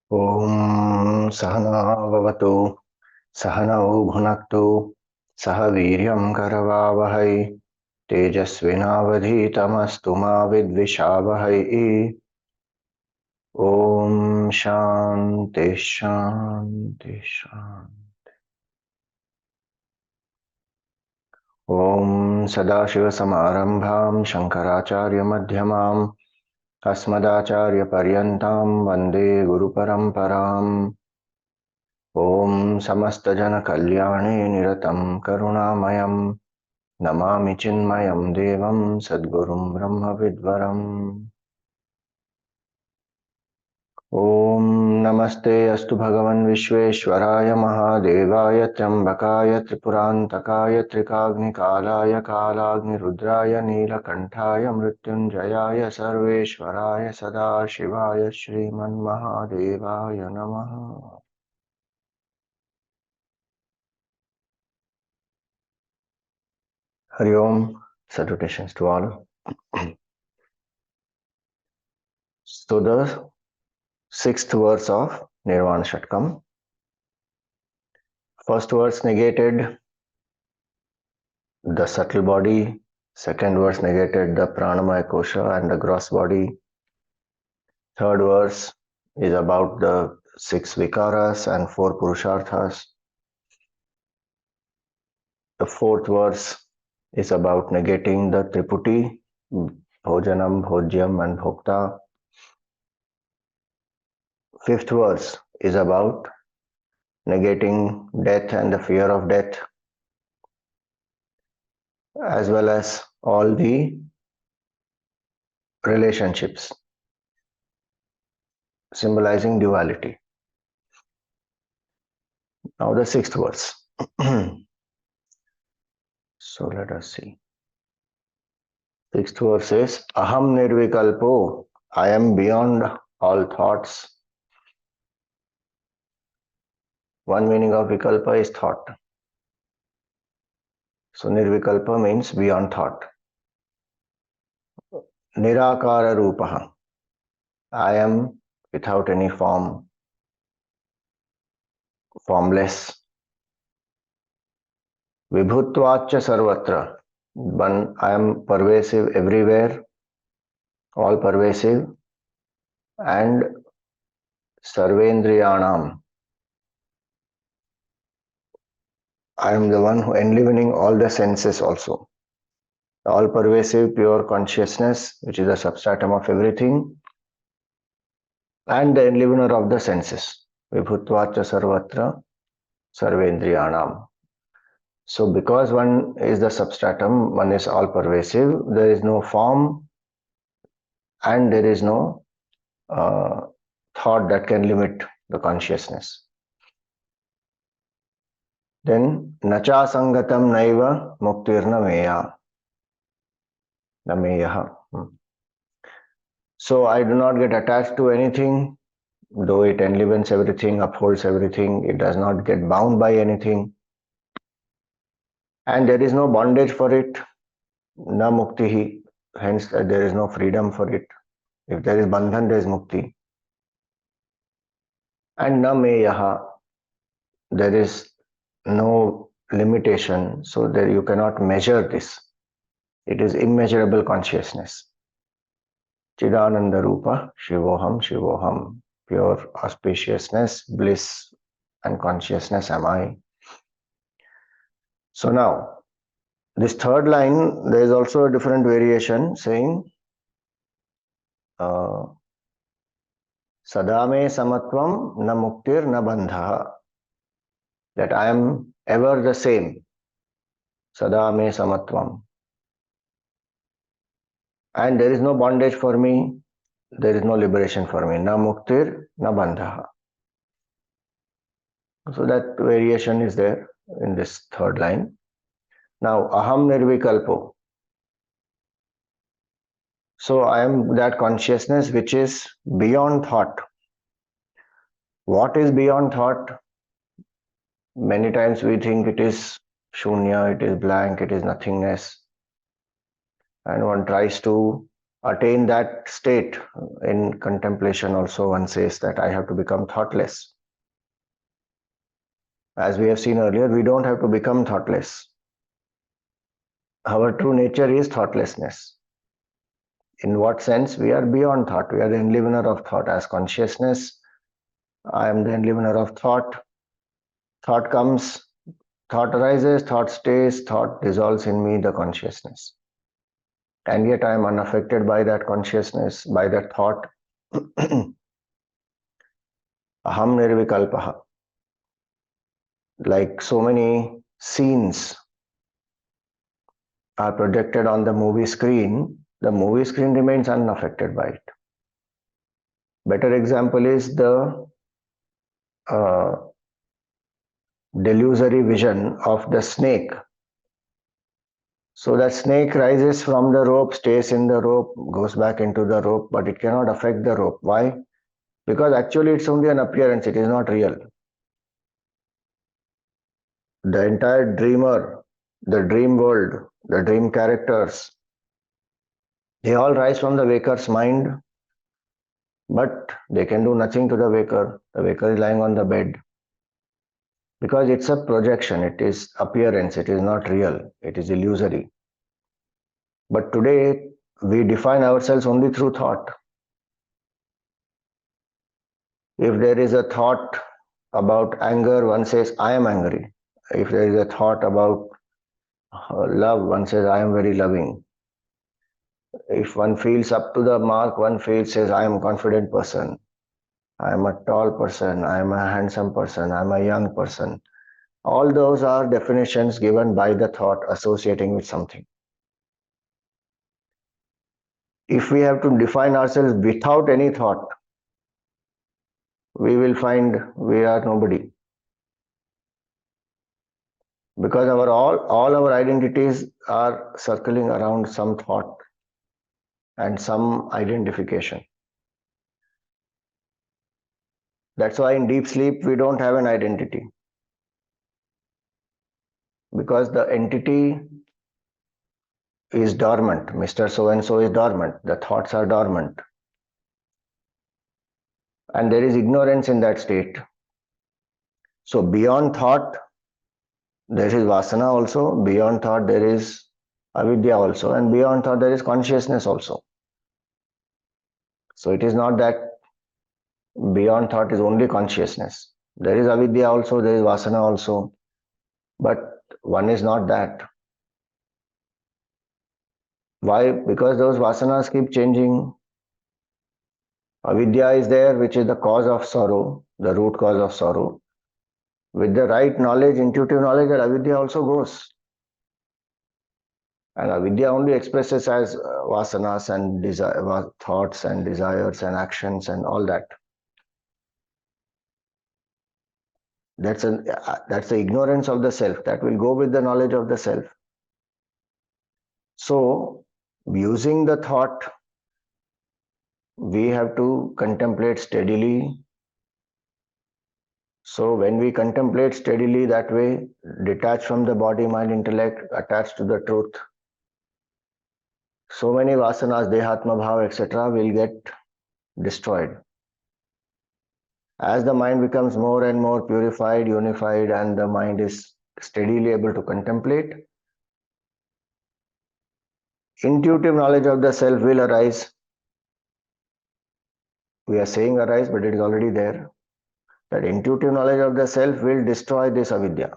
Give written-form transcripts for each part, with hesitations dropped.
Om Sahana Vavatu Sahanau Bhunaktu Saha Viryam Karavavahai Tejasvinavadhitamastu ma vidvishavahai. Om Shanti Shanti Shanti. Om Sadashiva Samarambham Shankaracharya Madhyamam Asmadacharya Paryantam Vande Guru Paramparam. Om Samastajana Kalyane Niratam Karunamaya Namami Chinmayam Devam Sadgurum Brahma Vidvaram. Om Namaste Astu Bhagavan Vishweshwaraya Mahadevaya Trambakaya Tripurantakaya Trikagni Kalaya Kalagni Rudraya Neelakantaya Mrityunjayaya Sarveshwaraya Sadashivaya Shriman Mahadevaya Namaha. Hari Om, salutations to all. So the sixth verse of Nirvana Shatkam. First verse negated the subtle body. Second verse negated the pranamaya kosha and the gross body. Third verse is about the six vikaras and four purusharthas. The fourth verse is about negating the triputi, bhojanam, bhojyam and bhokta. Fifth verse is about negating death and the fear of death, as well as all the relationships, symbolizing duality. Now the sixth verse. So let us see. Sixth verse is Aham Nirvikalpo. I am beyond all thoughts. One meaning of Vikalpa is thought. So Nirvikalpa means beyond thought. Nirakara Rupaha. I am without any form, formless. Vibhutvacha Sarvatra. One, I am pervasive everywhere, all pervasive, and Sarvendriyanam. I am the one who enlivening all the senses also. All pervasive pure consciousness, which is the substratum of everything, and the enlivener of the senses. Vibhutvacha sarvatra sarvendriyanam. So because one is the substratum, one is all pervasive, there is no form and there is no thought that can limit the consciousness. Then nacha sangatam naiva muktirna meya. Nameyaha. So I do not get attached to anything, though it enlivens everything, upholds everything, it does not get bound by anything. And there is no bondage for it, na muktihi, hence there is no freedom for it. If there is bandhan, there is mukti. And na meyaha, there is no limitation, so there you cannot measure this. It is immeasurable consciousness. Chidananda Rupa, Shivoham, Shivoham, pure auspiciousness, bliss and consciousness am I. So now, this third line, there is also a different variation saying, Sadame samatvam na muktir na bandha, that I am ever the same. Sadame samatvam. And there is no bondage for me, there is no liberation for me. Na muktir na bandha. So that variation is there in this third line. Now, aham nirvikalpo. So I am that consciousness which is beyond thought. What is beyond thought? Many times we think it is shunya, it is blank, it is nothingness. And one tries to attain that state. In contemplation also one says that I have to become thoughtless. As we have seen earlier, we don't have to become thoughtless. Our true nature is thoughtlessness. In what sense? We are beyond thought. We are the enlivener of thought. As consciousness, I am the enlivener of thought. Thought comes, thought arises, thought stays, thought dissolves in me, the consciousness. And yet I am unaffected by that consciousness, by that thought. Aham nirvikalpaha. Like so many scenes are projected on the movie screen remains unaffected by it. Better example is the uh, delusory vision of the snake. So that snake rises from the rope, stays in the rope, goes back into the rope, but it cannot affect the rope. Why? Because actually it's only an appearance, it is not real. The entire dreamer, the dream world, the dream characters, they all rise from the waker's mind, but they can do nothing to the waker. The waker is lying on the bed. Because it's a projection, it is appearance, it is not real, it is illusory. But today we define ourselves only through thought. If there is a thought about anger, one says, I am angry. If there is a thought about love, one says, I am very loving. If one feels up to the mark, one feels says, I am a confident person. I am a tall person. I am a handsome person. I am a young person. All those are definitions given by the thought associating with something. If we have to define ourselves without any thought, we will find we are nobody. Because all our identities are circling around some thought and some identification. That's why in deep sleep we don't have an identity. Because the entity is dormant. Mr. So and so is dormant. The thoughts are dormant. And there is ignorance in that state. So beyond thought, there is vasana also. Beyond thought, there is avidya also. And beyond thought, there is consciousness also. So it is not that beyond thought is only consciousness. There is avidya also, there is vasana also. But one is not that. Why? Because those vasanas keep changing. Avidya is there, which is the cause of sorrow, the root cause of sorrow. With the right knowledge, intuitive knowledge, that avidya also goes. And avidya only expresses as vasanas and thoughts and desires and actions and all that. That's the ignorance of the self. That will go with the knowledge of the self. So, using the thought, we have to contemplate steadily. So, when we contemplate steadily that way, detached from the body, mind, intellect, attached to the truth, so many vasanas, dehatma bhav, etc., will get destroyed. As the mind becomes more and more purified, unified, and the mind is steadily able to contemplate, intuitive knowledge of the self will arise. We are saying arise, but it is already there. That intuitive knowledge of the self will destroy this avidya.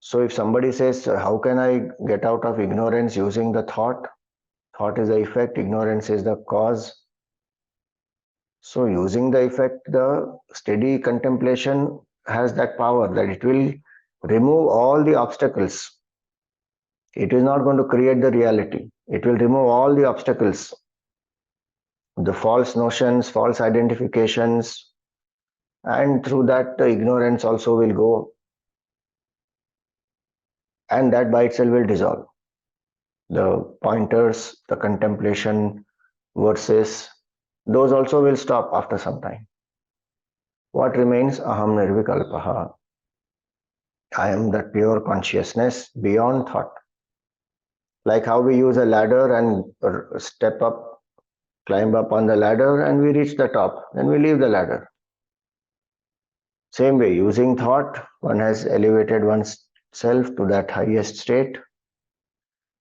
So if somebody says, how can I get out of ignorance using the thought? Thought is the effect, ignorance is the cause. So using the effect, the steady contemplation has that power that it will remove all the obstacles. It is not going to create the reality. It will remove all the obstacles, the false notions, false identifications, and through that the ignorance also will go, and that by itself will dissolve. The pointers, the contemplation verses, those also will stop after some time. What remains? Aham nirvikalpaha. I am that pure consciousness beyond thought. Like how we use a ladder and step up, climb up on the ladder and we reach the top, then we leave the ladder. Same way, using thought, one has elevated oneself to that highest state,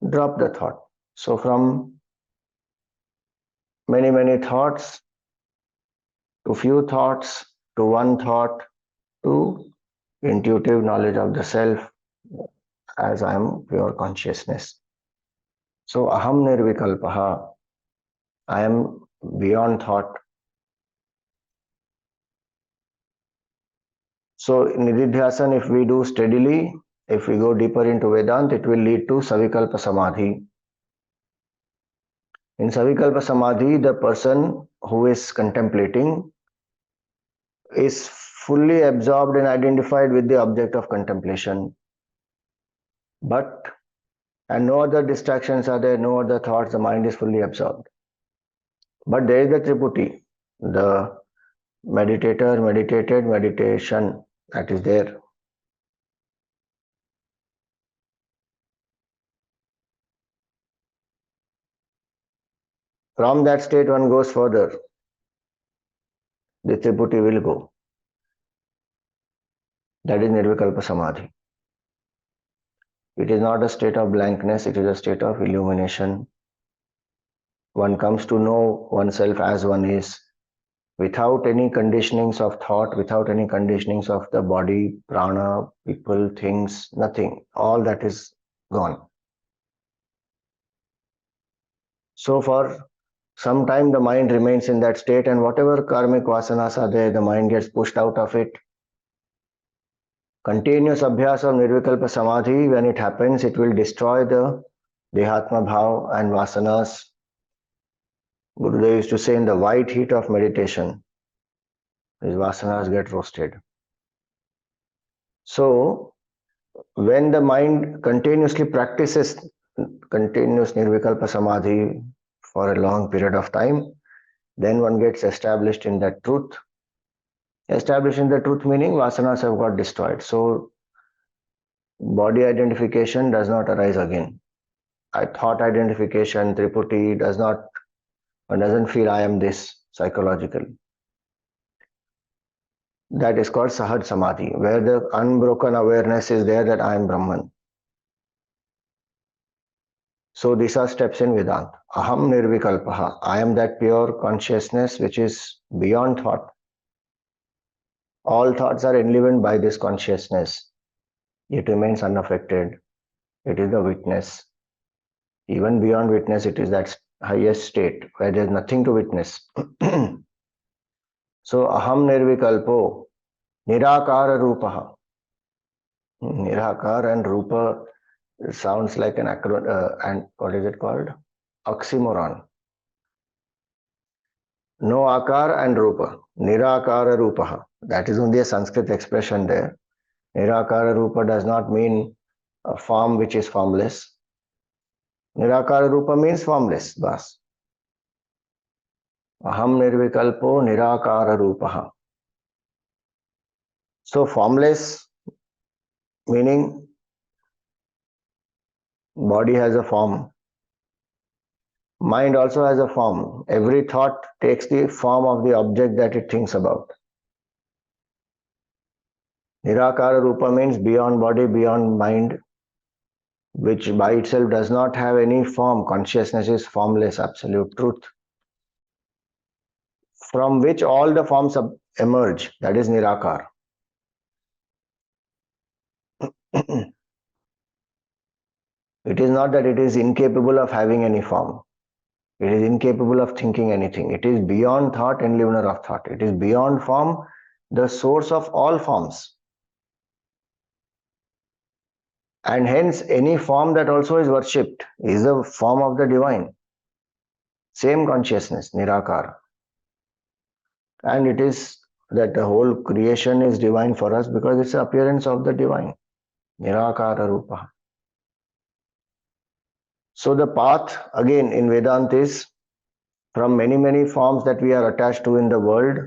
drop the thought. So from many, many thoughts to few thoughts to one thought to intuitive knowledge of the self as I am pure consciousness. So aham nirvikalpaha, I am beyond thought. So nididhyasan, if we do steadily, if we go deeper into Vedanta, it will lead to savikalpa samadhi. In savikalpa samadhi, the person who is contemplating is fully absorbed and identified with the object of contemplation. But, and no other distractions are there, no other thoughts, the mind is fully absorbed. But there is the triputi, the meditator, meditated, meditation, that is there. From that state, one goes further. The triputi will go. That is Nirvikalpa Samadhi. It is not a state of blankness, it is a state of illumination. One comes to know oneself as one is, without any conditionings of thought, without any conditionings of the body, prana, people, things, nothing. All that is gone. So for some time the mind remains in that state, and whatever karmic vasanas are there, the mind gets pushed out of it. Continuous abhyas of Nirvikalpa Samadhi, when it happens, it will destroy the Dehatma Bhav and Vasanas. Gurudev used to say, in the white heat of meditation, these Vasanas get roasted. So, when the mind continuously practices continuous Nirvikalpa Samadhi for a long period of time, then one gets established in that truth. Established in the truth meaning Vasanas have got destroyed. So, body identification does not arise again. Thought identification, triputi does not, one doesn't feel I am this psychologically. That is called Sahaj Samadhi, where the unbroken awareness is there that I am Brahman. So these are steps in Vedanta. Aham nirvikalpaha. I am that pure consciousness which is beyond thought. All thoughts are enlivened by this consciousness. It remains unaffected. It is the witness. Even beyond witness, it is that highest state where there is nothing to witness. So aham nirvikalpo, nirakara rupaha. Nirakar and rupa sounds like an acronym, and what is it called? Oxymoron. No akar and rupa. Nirakara rupaha. That is only a Sanskrit expression there. Nirakara rupa does not mean a form which is formless. Nirakara rupa means formless. Bas. Aham nirvikalpo nirakara rupaha. So formless meaning body has a form. Mind also has a form. Every thought takes the form of the object that it thinks about. Nirakara Rupa means beyond body, beyond mind, which by itself does not have any form. Consciousness is formless, absolute truth, from which all the forms emerge. That is Nirakar. It is not that it is incapable of having any form. It is incapable of thinking anything. It is beyond thought and enlivener of thought. It is beyond form, the source of all forms. And hence, any form that also is worshipped is a form of the divine. Same consciousness, Nirakar. And it is that the whole creation is divine for us because it's the appearance of the divine. Nirakara Rupa. So the path again in Vedanta is from many, many forms that we are attached to in the world,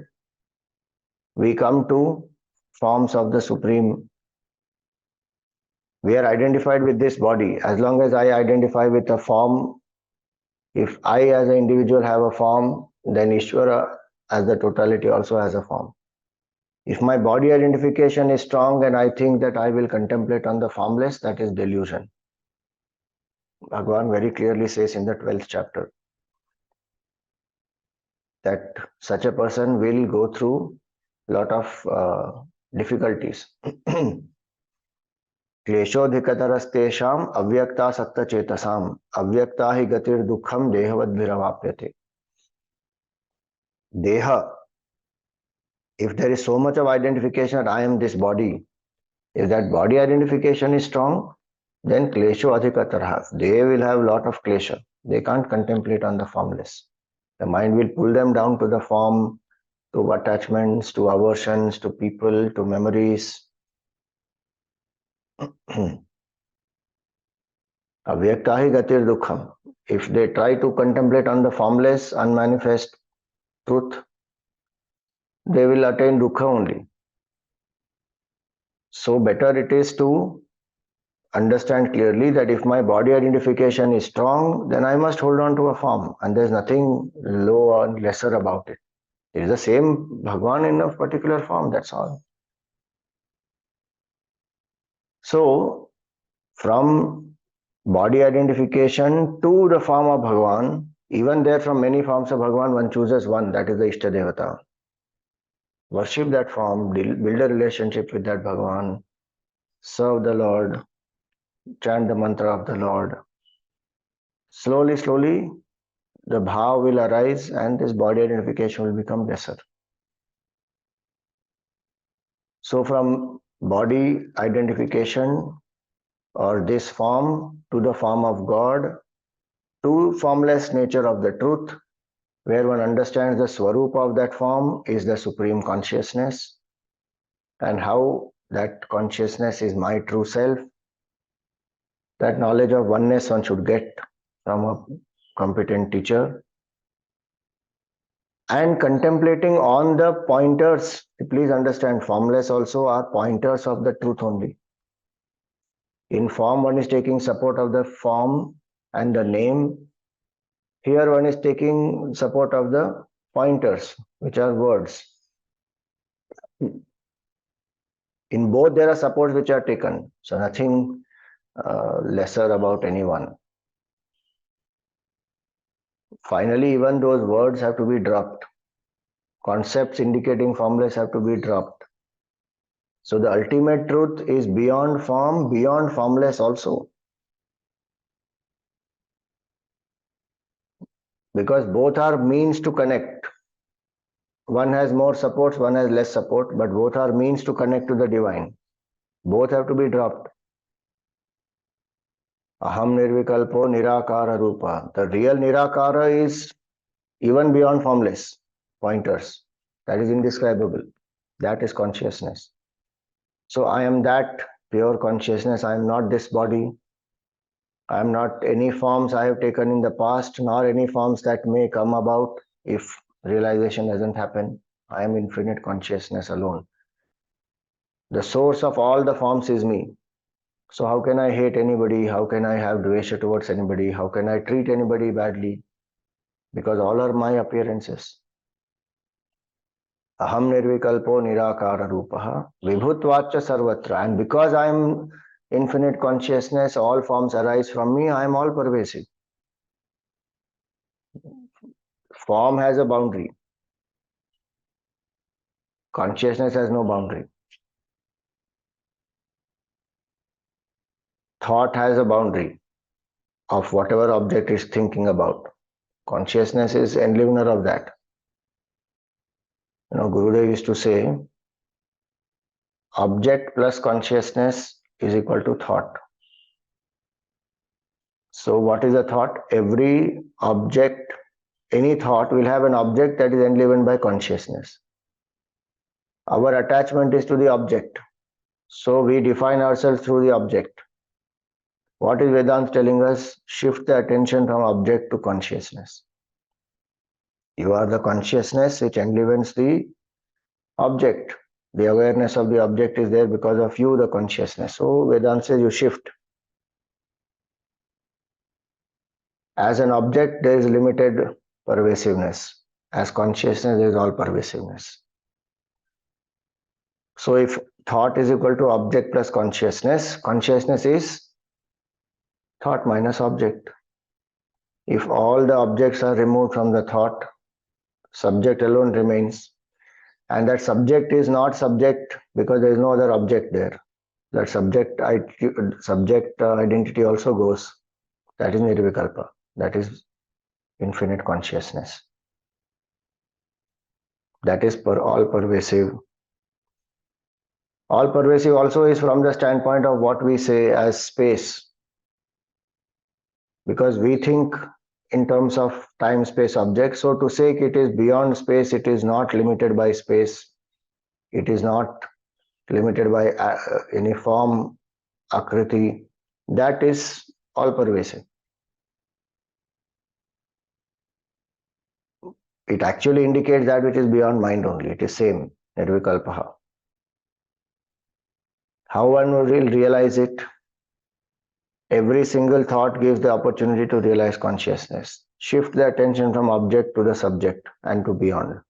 we come to forms of the Supreme We are identified with this body. As long as I identify with a form, if I as an individual have a form, then Ishvara as the totality also has a form. If my body identification is strong and I think that I will contemplate on the formless, that is delusion. Bhagavan very clearly says in the 12th chapter that such a person will go through a lot of difficulties. क्लेशोधिकतरस्तेषाम् अव्यक्तासक्तचेतसाम् अव्यक्ता हि गतिर्दुःखम देहवद्भिरवाप्यते. Deha, if there is so much of identification that I am this body, if that body identification is strong, then klesho adhikatarha. They will have a lot of klesha. They can't contemplate on the formless. The mind will pull them down to the form, to attachments, to aversions, to people, to memories. Avyakta hi gatir dukkham. If they try to contemplate on the formless, unmanifest truth, they will attain dukkha only. So better it is to understand clearly that if my body identification is strong, then I must hold on to a form, and there's nothing low or lesser about it. It is the same Bhagwan in a particular form, that's all. So, from body identification to the form of Bhagwan, even there from many forms of Bhagwan, one chooses one, that is the Ishtadevata. Worship that form, build a relationship with that Bhagwan, serve the Lord, chant the mantra of the Lord. Slowly, slowly, the bhav will arise and this body identification will become lesser. So from body identification or this form to the form of God to formless nature of the truth, where one understands the swarup of that form is the supreme consciousness and how that consciousness is my true self. That knowledge of oneness one should get from a competent teacher. And contemplating on the pointers, please understand, formless also are pointers of the truth only. In form, one is taking support of the form and the name. Here, one is taking support of the pointers, which are words. In both, there are supports which are taken, so nothing lesser about anyone. Finally, even those words have to be dropped. Concepts indicating formless have to be dropped. So the ultimate truth is beyond form, beyond formless also. Because both are means to connect. One has more supports, one has less support, but both are means to connect to the divine. Both have to be dropped. Aham nirvikalpo nirakara rupa. The real nirakara is even beyond formless pointers. That is indescribable. That is consciousness. So I am that pure consciousness. I am not this body. I am not any forms I have taken in the past, nor any forms that may come about if realization doesn't happen. I am infinite consciousness alone. The source of all the forms is me. So how can I hate anybody? How can I have dvesha towards anybody? How can I treat anybody badly? Because all are my appearances. Aham nirvikalpo nirakara rupaha vibhutvacha sarvatra. And because I am infinite consciousness, all forms arise from me, I am all pervasive. Form has a boundary. Consciousness has no boundary. Thought has a boundary of whatever object is thinking about. Consciousness is enlivener of that. Gurudev used to say, object plus consciousness is equal to thought. So what is a thought? Every object, any thought will have an object that is enlivened by consciousness. Our attachment is to the object. So we define ourselves through the object. What is Vedanta telling us? Shift the attention from object to consciousness. You are the consciousness which enlivens the object. The awareness of the object is there because of you, the consciousness. So Vedanta says you shift. As an object, there is limited pervasiveness. As consciousness, there is all pervasiveness. So if thought is equal to object plus consciousness, consciousness is thought minus object. If all the objects are removed from the thought, subject alone remains. And that subject is not subject because there is no other object there. That subject identity also goes. That is nirvikalpa. That is infinite consciousness. That is all pervasive. All pervasive also is from the standpoint of what we say as space. Because we think in terms of time space objects. So to say it is beyond space, it is not limited by space. It is not limited by any form, akriti. That is all pervasive. It actually indicates that which is beyond mind only. It is same, nirvikalpaha. How one will realize it? Every single thought gives the opportunity to realize consciousness. Shift the attention from object to the subject and to beyond.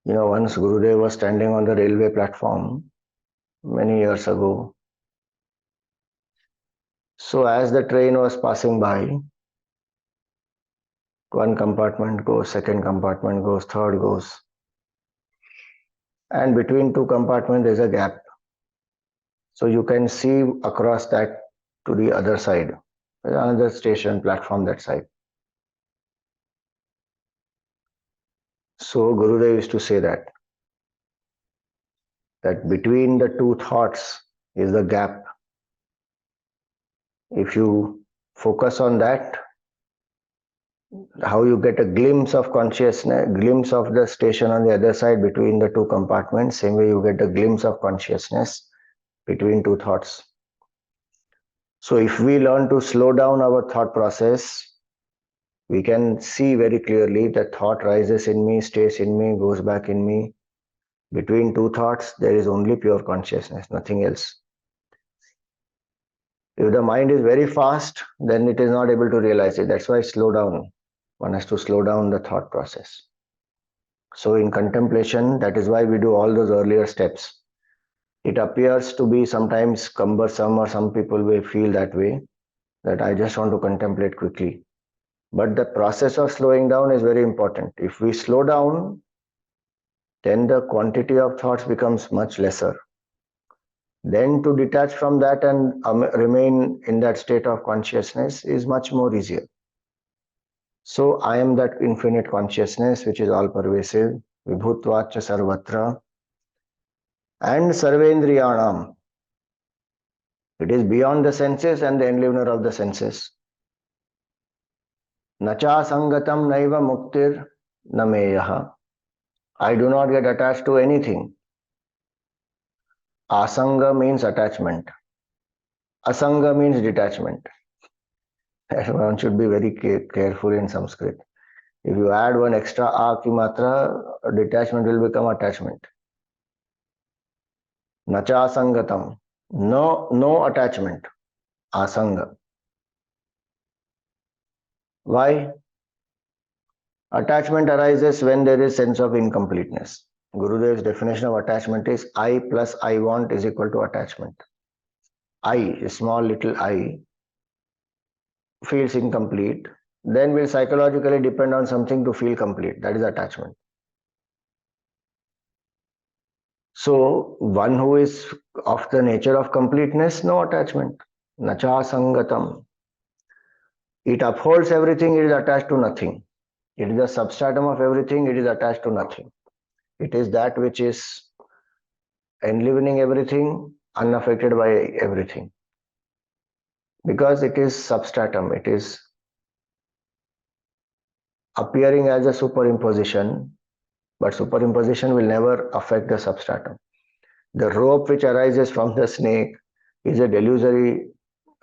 Once Gurudev was standing on the railway platform many years ago. So as the train was passing by, one compartment goes, second compartment goes, third goes. And between two compartments, there's a gap. So you can see across that to the other side. There's another station, platform that side. So Gurudev used to say that between the two thoughts is the gap. If you focus on that, how you get a glimpse of consciousness, glimpse of the station on the other side between the two compartments, same way you get a glimpse of consciousness between two thoughts. So if we learn to slow down our thought process, we can see very clearly that thought rises in me, stays in me, goes back in me. Between two thoughts, there is only pure consciousness, nothing else. If the mind is very fast, then it is not able to realize it. That's why slow down. One has to slow down the thought process. So in contemplation, that is why we do all those earlier steps. It appears to be sometimes cumbersome, or some people will feel that way, that I just want to contemplate quickly. But the process of slowing down is very important. If we slow down, then the quantity of thoughts becomes much lesser. Then to detach from that and remain in that state of consciousness is much more easier. So I am that infinite consciousness which is all pervasive, vibhutvacha sarvatra, and sarvendriyanam. It is beyond the senses and the enlivener of the senses. Nacha sangatam naiva muktir nameyaha. I do not get attached to anything. Asanga means attachment. Asanga means detachment. One should be very careful in Sanskrit. If you add one extra a ki matra, detachment will become attachment. Nacha asangatam. No attachment. Asanga. Why? Attachment arises when there is sense of incompleteness. Gurudev's definition of attachment is I plus I want is equal to attachment. I, a small little I, feels incomplete, then will psychologically depend on something to feel complete. That is attachment. So one who is of the nature of completeness, no attachment. Nacha sangatam. It upholds everything, it is attached to nothing. It is the substratum of everything, it is attached to nothing. It is that which is enlivening everything, unaffected by everything. Because it is substratum, it is appearing as a superimposition, but superimposition will never affect the substratum. The rope which arises from the snake is a delusory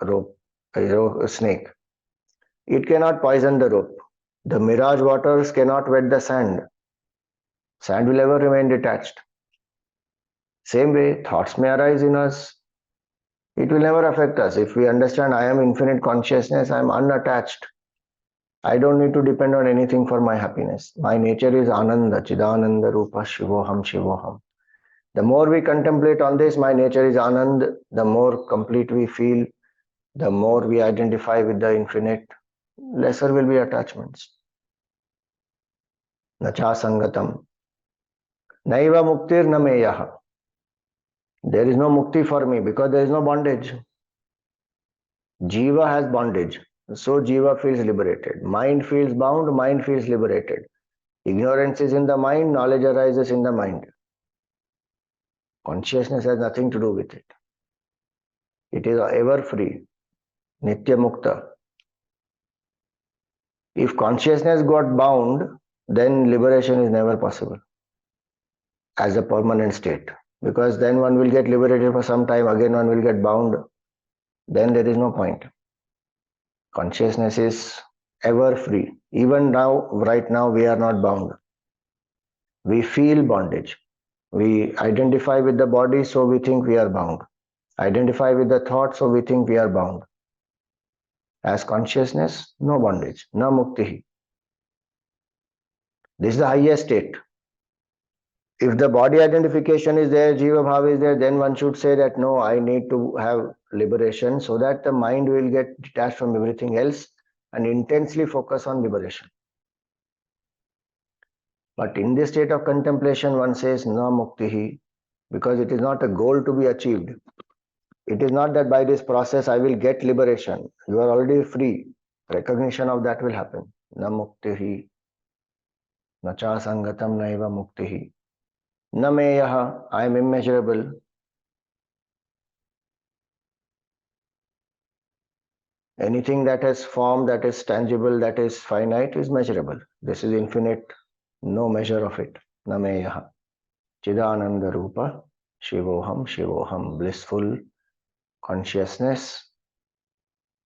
rope, a snake. It cannot poison the rope. The mirage waters cannot wet the sand. Sand will ever remain detached. Same way, thoughts may arise in us. It will never affect us. If we understand I am infinite consciousness, I am unattached. I don't need to depend on anything for my happiness. My nature is Ananda, Chidananda Rupa, Shivoham, Shivoham. The more we contemplate on this, my nature is Anand, the more complete we feel, the more we identify with the infinite, lesser will be attachments. Nacha sangatam. Naiva muktir nameyaha. There is no mukti for me because there is no bondage. Jiva has bondage. So Jiva feels liberated. Mind feels bound, mind feels liberated. Ignorance is in the mind, knowledge arises in the mind. Consciousness has nothing to do with it. It is ever free. Nitya Mukta. If consciousness got bound, then liberation is never possible as a permanent state. Because then one will get liberated for some time, again one will get bound. Then there is no point. Consciousness is ever free. Even now, right now, we are not bound. We feel bondage. We identify with the body, so we think we are bound. Identify with the thought, so we think we are bound. As consciousness, no bondage, na mukti. This is the highest state. If the body identification is there, Jiva Bhava is there, then one should say that no, I need to have liberation so that the mind will get detached from everything else and intensely focus on liberation. But in this state of contemplation, one says na muktihi because it is not a goal to be achieved. It is not that by this process I will get liberation. You are already free. Recognition of that will happen. Na muktihi, na cha sangatam naiva muktihi. Na meyaha, I am immeasurable. Anything that has form, that is tangible, that is finite is measurable. This is infinite, no measure of it. Nameyaha. Chidananda Rupa, Shivoham, Shivoham, blissful consciousness,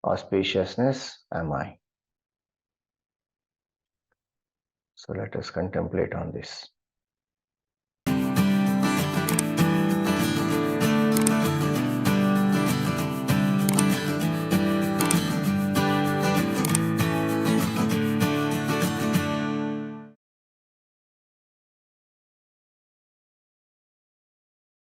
auspiciousness am I. So let us contemplate on this.